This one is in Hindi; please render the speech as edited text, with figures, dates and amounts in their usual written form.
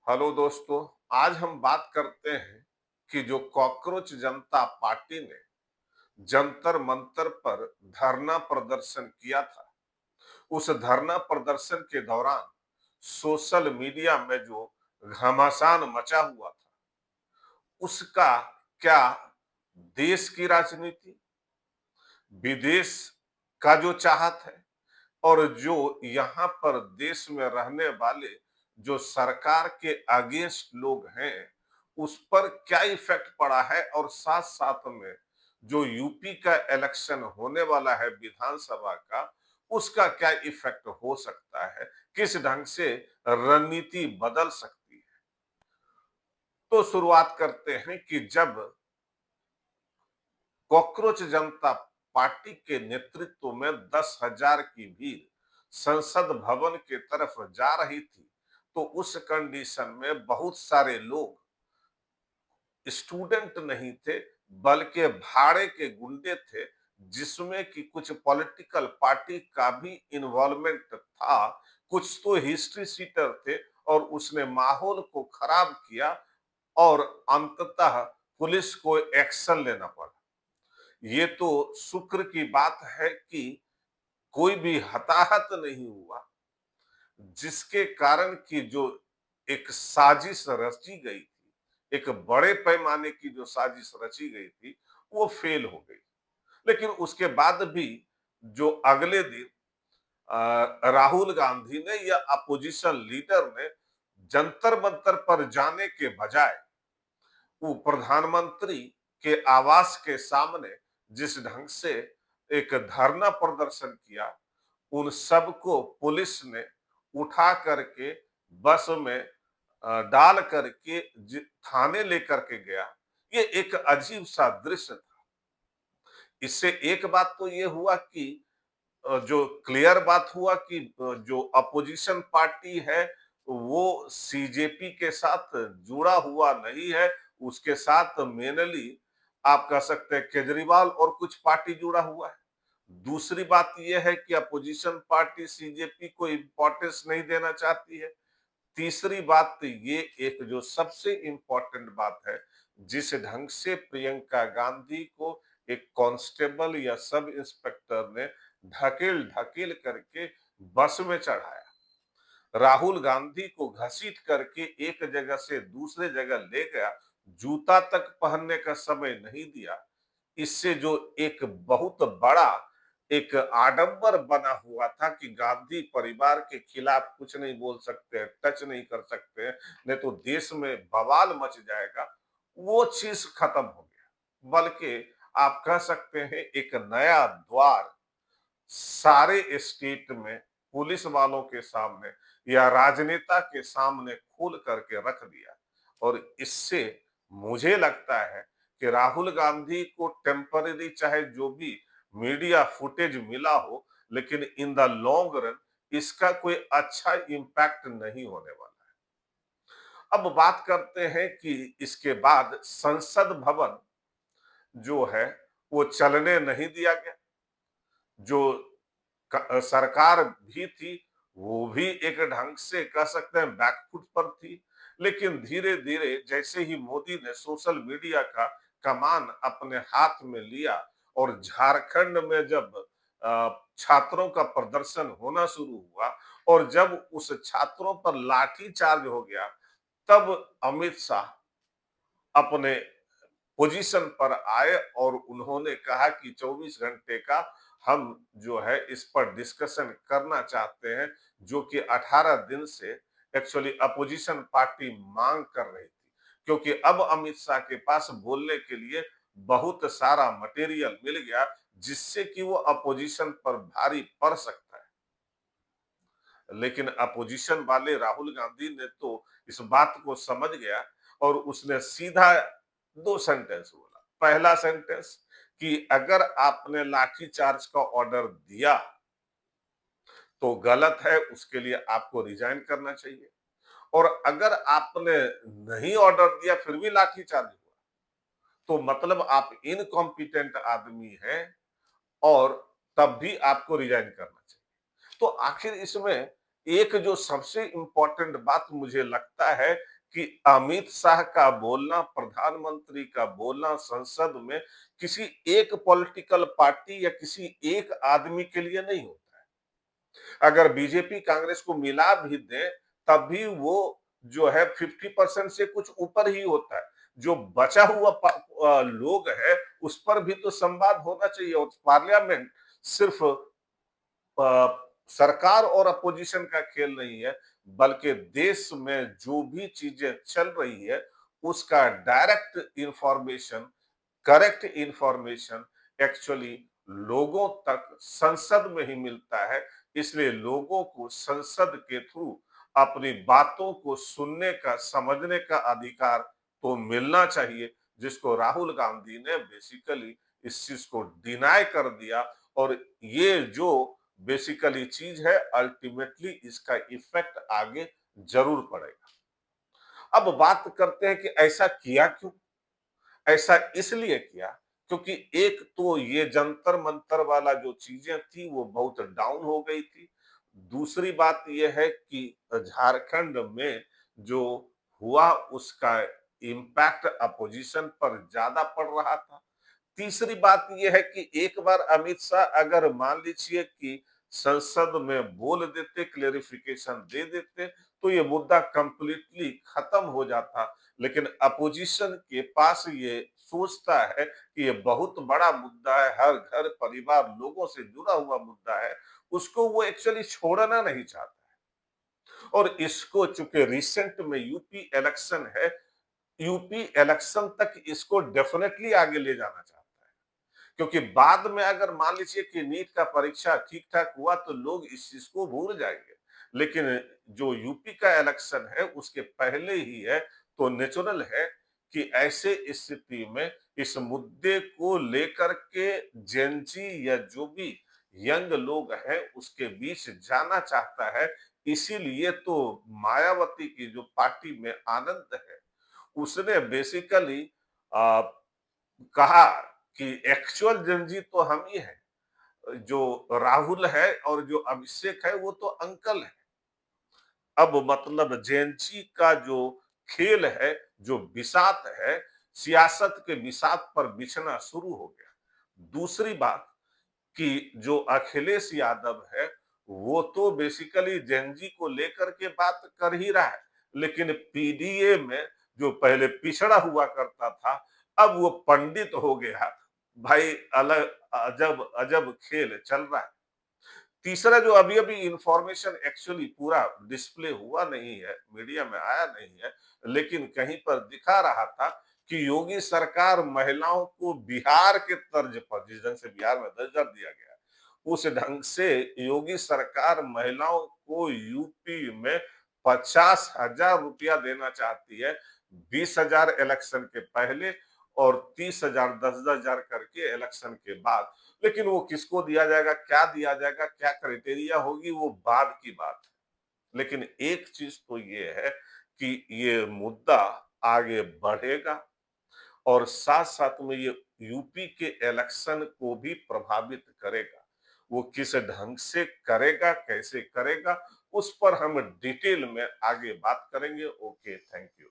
हेलो दोस्तों। आज हम बात करते हैं कि जो कॉकरोच जनता पार्टी ने जंतर मंतर पर धरना प्रदर्शन किया था, उस धरना प्रदर्शन के दौरान सोशल मीडिया में जो घमासान मचा हुआ था, उसका क्या देश की राजनीति, विदेश का जो चाहत है और जो यहाँ पर देश में रहने वाले जो सरकार के अगेंस्ट लोग हैं, उस पर क्या इफेक्ट पड़ा है और साथ साथ में जो यूपी का इलेक्शन होने वाला है विधानसभा का, उसका क्या इफेक्ट हो सकता है, किस ढंग से रणनीति बदल सकती है। तो शुरुआत करते हैं कि जब कॉकरोच जनता पार्टी के नेतृत्व में 10,000 की भीड़ संसद भवन के तरफ जा रही थी, तो उस कंडीशन में बहुत सारे लोग स्टूडेंट नहीं थे, बल्कि भाड़े के गुंडे थे, जिसमें कि कुछ पॉलिटिकल पार्टी का भी इन्वॉल्वमेंट था। कुछ तो हिस्ट्री सीटर थे और उसने माहौल को खराब किया और अंततः पुलिस को एक्शन लेना पड़ा। ये तो शुक्र की बात है कि कोई भी हताहत नहीं हुआ, जिसके कारण की जो एक साजिश रची गई थी, एक बड़े पैमाने की जो साजिश रची गई थी, वो फेल हो गई। लेकिन उसके बाद भी जो अगले दिन राहुल गांधी ने या अपोजिशन लीडर ने जंतर मंतर पर जाने के बजाय वो प्रधानमंत्री के आवास के सामने जिस ढंग से एक धरना प्रदर्शन किया, उन सबको पुलिस ने उठा करके बस में डाल करके थाने लेकर के गया। ये एक अजीब सा दृश्य था। इससे एक बात तो ये हुआ कि जो क्लियर बात हुआ कि जो अपोजिशन पार्टी है, वो सीजेपी के साथ जुड़ा हुआ नहीं है। उसके साथ मेनली आप कह सकते हैं केजरीवाल और कुछ पार्टी जुड़ा हुआ है। दूसरी बात यह है कि अपोजिशन पार्टी सीजेपी को इंपॉर्टेंस नहीं देना चाहती है। तीसरी बात तो ये एक जो सबसे इंपॉर्टेंट बात है, जिस ढंग से प्रियंका गांधी को एक कांस्टेबल या सब इंस्पेक्टर ने ढकेल ढकेल करके बस में चढ़ाया, राहुल गांधी को घसीट करके एक जगह से दूसरे जगह ले गया, जूता तक पहनने का समय नहीं दिया। इससे जो एक बहुत बड़ा एक आडंबर बना हुआ था कि गांधी परिवार के खिलाफ कुछ नहीं बोल सकते हैं, टच नहीं कर सकते हैं, नहीं तो देश में बवाल मच जाएगा। वो चीज खत्म हो गया, बल्कि आप कह सकते हैं एक नया द्वार सारे स्टेट में पुलिस वालों के सामने या राजनेता के सामने खोल करके रख दिया। और इससे मुझे लगता है कि राहुल गांधी को टेम्पररी चाहे जो भी मीडिया फुटेज मिला हो, लेकिन इन द लॉन्ग रन इसका कोई अच्छा इम्पैक्ट नहीं होने वाला। अब बात करते हैं कि इसके बाद संसद भवन जो है वो चलने नहीं दिया गया। जो सरकार भी थी, वो भी एक ढंग से कह सकते हैं बैकफुट पर थी। लेकिन धीरे धीरे जैसे ही मोदी ने सोशल मीडिया का कमान अपने हाथ में लिया और झारखंड में जब छात्रों का प्रदर्शन होना शुरू हुआ और जब उस छात्रों पर लाठी चार्ज हो गया, तब अमित शाह अपने पोजीशन पर आए और उन्होंने कहा कि 24 घंटे का हम जो है इस पर डिस्कशन करना चाहते हैं, जो कि 18 दिन से एक्चुअली अपोजिशन पार्टी मांग कर रही थी, क्योंकि अब अमित शाह के पास बोलने के लिए बहुत सारा मटेरियल मिल गया, जिससे कि वो अपोजिशन पर भारी पड़ सकता है। लेकिन अपोजिशन वाले राहुल गांधी ने तो इस बात को समझ गया और उसने सीधा दो सेंटेंस बोला। पहला सेंटेंस कि अगर आपने लाठी चार्ज का ऑर्डर दिया तो गलत है, उसके लिए आपको रिजाइन करना चाहिए। और अगर आपने नहीं ऑर्डर दिया फिर भी लाठी चार्ज हुआ, तो मतलब आप इनकॉम्पिटेंट आदमी हैं और तब भी आपको रिजाइन करना चाहिए। तो आखिर इसमें एक जो सबसे इम्पोर्टेंट बात मुझे लगता है कि अमित शाह का बोलना, प्रधानमंत्री का बोलना संसद में किसी एक पॉलिटिकल पार्टी या किसी एक आदमी के लिए नहीं होता है। अगर बीजेपी कांग्रेस को मिला भी दे, तब भी वो जो है 50% से कुछ ऊपर ही होता है। जो बचा हुआ लोग है, उस पर भी तो संवाद होना चाहिए। और पार्लियामेंट सिर्फ सरकार और अपोजिशन का खेल नहीं है, बल्कि देश में जो भी चीजें चल रही है, उसका direct information, correct information actually लोगों तक संसद में ही मिलता है। इसलिए लोगों को संसद के थ्रू अपनी बातों को सुनने का, समझने का अधिकार तो मिलना चाहिए, जिसको राहुल गांधी ने बेसिकली इस चीज को डिनाय कर दिया। और ये जो बेसिकली चीज है, अल्टीमेटली इसका इफेक्ट आगे जरूर पड़ेगा। अब बात करते हैं कि ऐसा किया क्यों? ऐसा इसलिए किया क्योंकि एक तो ये जंतर मंतर वाला जो चीजें थी वो बहुत डाउन हो गई थी। दूसरी बात ये है कि झारखंड में जो हुआ उसका इम्पैक्ट अपोजिशन पर ज्यादा पड़ रहा था। तीसरी बात यह है कि एक बार अमित शाह अगर मान लीजिए कि संसद में बोल देते, क्लेरिफिकेशन दे देते, तो ये मुद्दा कंप्लीटली खत्म हो जाता। लेकिन अपोजिशन के पास ये सोचता है कि ये बहुत बड़ा मुद्दा है, हर घर परिवार लोगों से जुड़ा हुआ मुद्दा है, उसको वो एक्चुअली छोड़ना नहीं चाहता। और इसको चूंकि रिसेंट में यूपी इलेक्शन है, यूपी इलेक्शन तक इसको डेफिनेटली आगे ले जाना चाहता है। क्योंकि बाद में अगर मान लीजिए कि नीट का परीक्षा ठीक ठाक हुआ तो लोग इस चीज को भूल जाएंगे। लेकिन जो यूपी का इलेक्शन है उसके पहले ही है, तो नेचुरल है कि ऐसे स्थिति में इस मुद्दे को लेकर के जेनजी या जो भी यंग लोग हैं उसके बीच जाना चाहता है। इसीलिए तो मायावती की जो पार्टी में आनंद है, उसने बेसिकली कहा कि एक्चुअल जनजी तो हम ही हैं। जो राहुल है और जो अभिषेक है वो तो अंकल है। अब मतलब जेएनजी का जो खेल है, जो बिसात है, सियासत के बिसात पर बिछना शुरू हो गया। दूसरी बात कि जो अखिलेश यादव है, वो तो बेसिकली जेएनजी को लेकर के बात कर ही रहा है। लेकिन पीडीए में जो पहले पिछड़ा हुआ करता था, अब वो पंडित हो गया। भाई अलग अजब अजब खेल चल रहा है। तीसरा जो अभी-अभी इंफॉर्मेशन एक्चुअली पूरा डिस्प्ले हुआ नहीं है, मीडिया में आया नहीं है, लेकिन कहीं पर दिखा रहा था कि योगी सरकार महिलाओं को बिहार के तर्ज पर, जिस ढंग से बिहार में दर्जा दिया गया, उस ढंग से योगी सरकार महिलाओं को यूपी में 50,000 रुपया देना चाहती है। 20,000 इलेक्शन के पहले और 30,000 10-10 हजार करके इलेक्शन के बाद। लेकिन वो किसको दिया जाएगा, क्या दिया जाएगा, क्या क्राइटेरिया होगी, वो बाद की बात है। लेकिन एक चीज तो ये है कि ये मुद्दा आगे बढ़ेगा और साथ साथ में ये यूपी के इलेक्शन को भी प्रभावित करेगा। वो किस ढंग से करेगा, कैसे करेगा, उस पर हम डिटेल में आगे बात करेंगे। Okay, thank you.